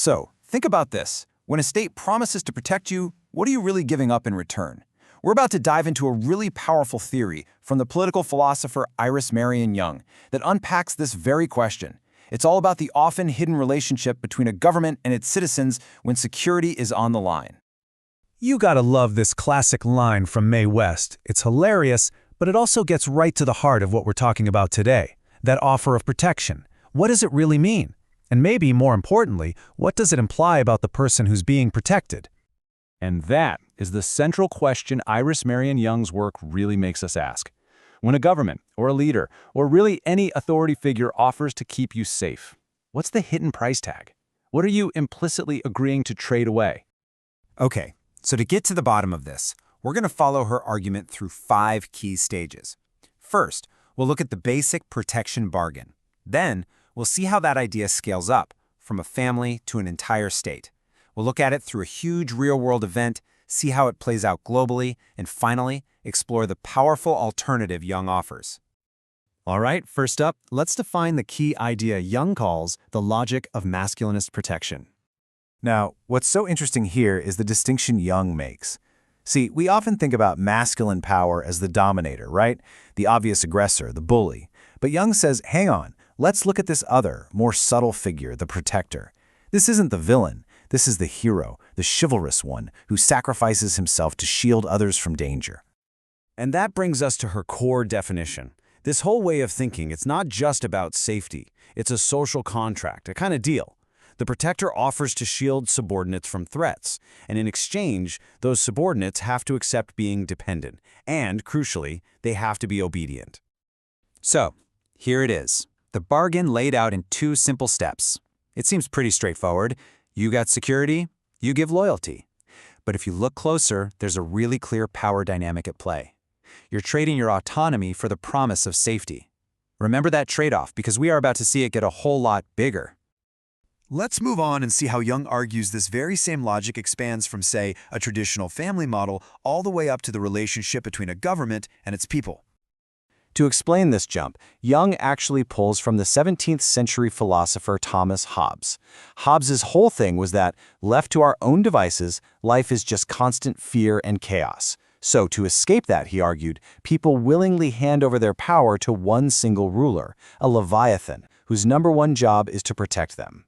So, think about this. When a state promises to protect you, what are you really giving up in return? We're about to dive into a really powerful theory from the political philosopher Iris Marion Young that unpacks this very question. It's all about the often hidden relationship between a government and its citizens when security is on the line. You gotta love this classic line from Mae West. It's hilarious, but it also gets right to the heart of what we're talking about today, that offer of protection. What does it really mean? And maybe, more importantly, what does it imply about the person who's being protected? And that is the central question Iris Marion Young's work really makes us ask. When a government, or a leader, or really any authority figure offers to keep you safe, what's the hidden price tag? What are you implicitly agreeing to trade away? Okay, so to get to the bottom of this, we're going to follow her argument through 5 key stages. First, we'll look at the basic protection bargain. Then, we'll see how that idea scales up, from a family to an entire state. We'll look at it through a huge real-world event, see how it plays out globally, and finally, explore the powerful alternative Young offers. All right, first up, let's define the key idea Young calls the logic of masculinist protection. Now, what's so interesting here is the distinction Young makes. See, we often think about masculine power as the dominator, right? The obvious aggressor, the bully. But Young says, hang on, let's look at this other, more subtle figure, the protector. This isn't the villain. This is the hero, the chivalrous one, who sacrifices himself to shield others from danger. And that brings us to her core definition. This whole way of thinking, it's not just about safety. It's a social contract, a kind of deal. The protector offers to shield subordinates from threats, and in exchange, those subordinates have to accept being dependent, and, crucially, they have to be obedient. So, here it is, the bargain laid out in 2 simple steps. It seems pretty straightforward. You got security, you give loyalty. But if you look closer, there's a really clear power dynamic at play. You're trading your autonomy for the promise of safety. Remember that trade-off, because we are about to see it get a whole lot bigger. Let's move on and see how Young argues this very same logic expands from, say, a traditional family model all the way up to the relationship between a government and its people. To explain this jump, Young actually pulls from the 17th century philosopher Thomas Hobbes. Hobbes's whole thing was that, left to our own devices, life is just constant fear and chaos. So to escape that, he argued, people willingly hand over their power to one single ruler, a leviathan, whose #1 job is to protect them.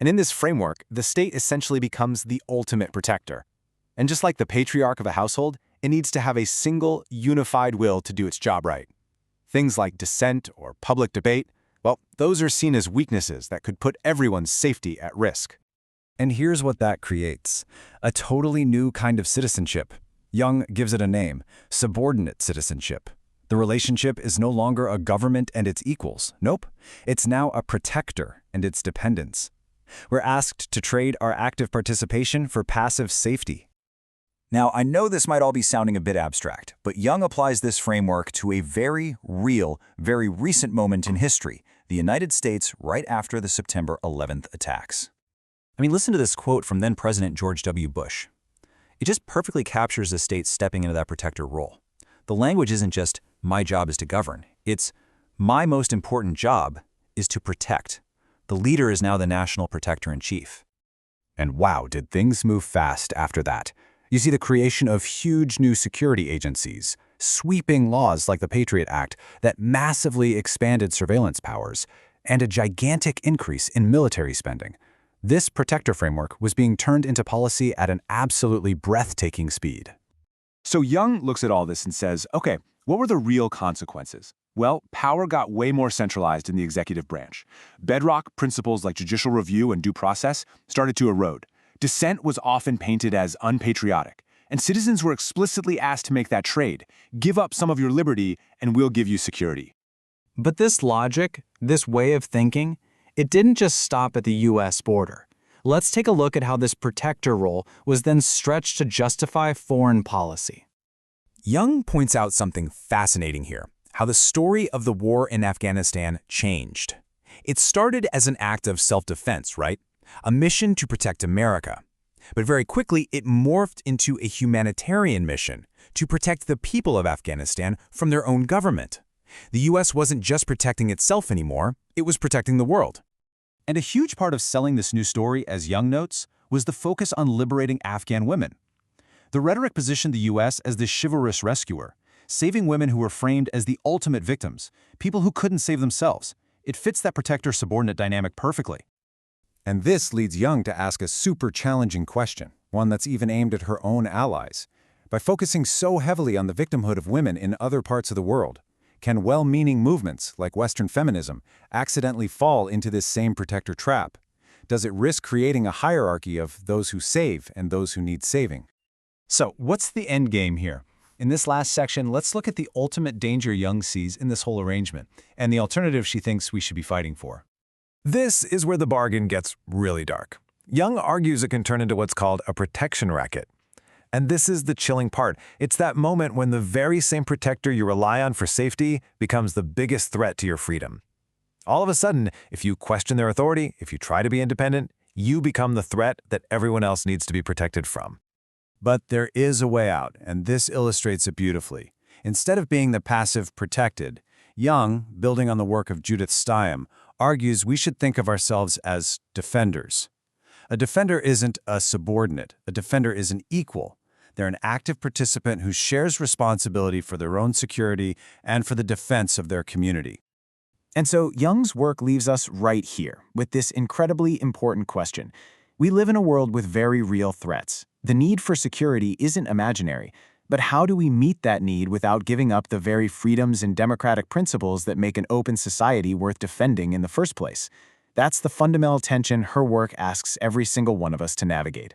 And in this framework, the state essentially becomes the ultimate protector. And just like the patriarch of a household, it needs to have a single, unified will to do its job right. Things like dissent or public debate, well, those are seen as weaknesses that could put everyone's safety at risk. And here's what that creates: a totally new kind of citizenship. Young gives it a name: subordinate citizenship. The relationship is no longer a government and its equals. Nope, it's now a protector and its dependents. We're asked to trade our active participation for passive safety. Now, I know this might all be sounding a bit abstract, but Young applies this framework to a very real, very recent moment in history, the United States right after the September 11th attacks. I mean, listen to this quote from then-President George W. Bush. It just perfectly captures the state stepping into that protector role. The language isn't just, my job is to govern. It's, my most important job is to protect. The leader is now the national protector-in-chief. And wow, did things move fast after that. You see the creation of huge new security agencies, sweeping laws like the Patriot Act that massively expanded surveillance powers, and a gigantic increase in military spending. This protector framework was being turned into policy at an absolutely breathtaking speed. So Young looks at all this and says, okay, what were the real consequences? Well, power got way more centralized in the executive branch. Bedrock principles like judicial review and due process started to erode. Dissent was often painted as unpatriotic, and citizens were explicitly asked to make that trade. Give up some of your liberty, and we'll give you security. But this logic, this way of thinking, it didn't just stop at the U.S. border. Let's take a look at how this protector role was then stretched to justify foreign policy. Young points out something fascinating here: how the story of the war in Afghanistan changed. It started as an act of self-defense, right? A mission to protect America. But very quickly, it morphed into a humanitarian mission to protect the people of Afghanistan from their own government. The U.S. wasn't just protecting itself anymore, it was protecting the world. And a huge part of selling this new story, as Young notes, was the focus on liberating Afghan women. The rhetoric positioned the U.S. as the chivalrous rescuer, saving women who were framed as the ultimate victims, people who couldn't save themselves. It fits that protector-subordinate dynamic perfectly. And this leads Young to ask a super challenging question, one that's even aimed at her own allies. By focusing so heavily on the victimhood of women in other parts of the world, can well-meaning movements, like Western feminism, accidentally fall into this same protector trap? Does it risk creating a hierarchy of those who save and those who need saving? So, what's the end game here? In this last section, let's look at the ultimate danger Young sees in this whole arrangement, and the alternative she thinks we should be fighting for. This is where the bargain gets really dark. Young argues it can turn into what's called a protection racket. And this is the chilling part. It's that moment when the very same protector you rely on for safety becomes the biggest threat to your freedom. All of a sudden, if you question their authority, if you try to be independent, you become the threat that everyone else needs to be protected from. But there is a way out, and this illustrates it beautifully. Instead of being the passive protected, Young, building on the work of Judith Stein, argues we should think of ourselves as defenders. A defender isn't a subordinate. A defender is an equal. They're an active participant who shares responsibility for their own security and for the defense of their community. And so Young's work leaves us right here with this incredibly important question. We live in a world with very real threats. The need for security isn't imaginary, but how do we meet that need without giving up the very freedoms and democratic principles that make an open society worth defending in the first place? That's the fundamental tension her work asks every single one of us to navigate.